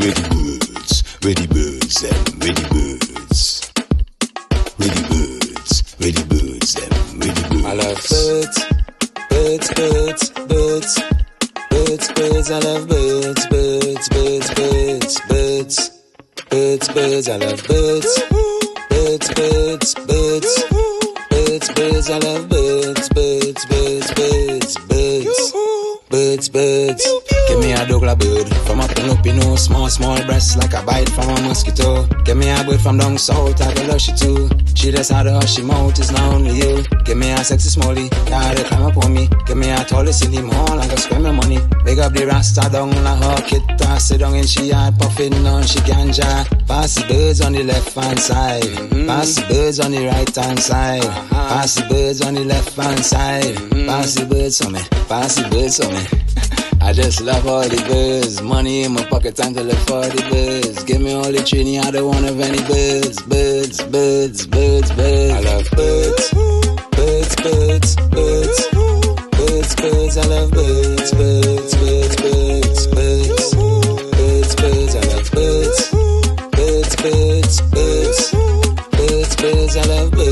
Ready birds, ready birds, them ready birds. Ready birds, ready birds, them ready birds. I love birds, birds, birds, birds, birds, birds. I love birds, birds, birds, birds, birds, birds, birds. I love birds, birds, birds, birds, birds, birds. I love birds, birds, birds, birds, birds, birds, birds. Give me a Douglas bird from up in Lupino, small, small breasts like a bite from a mosquito. Give me a bird from down south, I go lush it too. She just had her, she mouth, it's not only you. Give me a sexy smallie, yeah, they climb up on me. Give me a tall silly mall, I go spend my money. Big up the rasta down like her kid, sit down in she yard, puffing on she ganja. Pass the birds on the left hand side, pass the birds on the right hand side, pass the birds on the left hand side, pass the birds on me, pass the birds on me. I just love all the birds. Money in my pocket, time to look for the birds. Give me all the trini, I don't want of any birds. Birds, birds, birds, birds. I love birds. Birds, birds, birds. Birds, birds, I love birds. Birds, birds, birds, birds. Birds, birds, I love birds. Birds, birds, birds. Birds, birds, I love birds.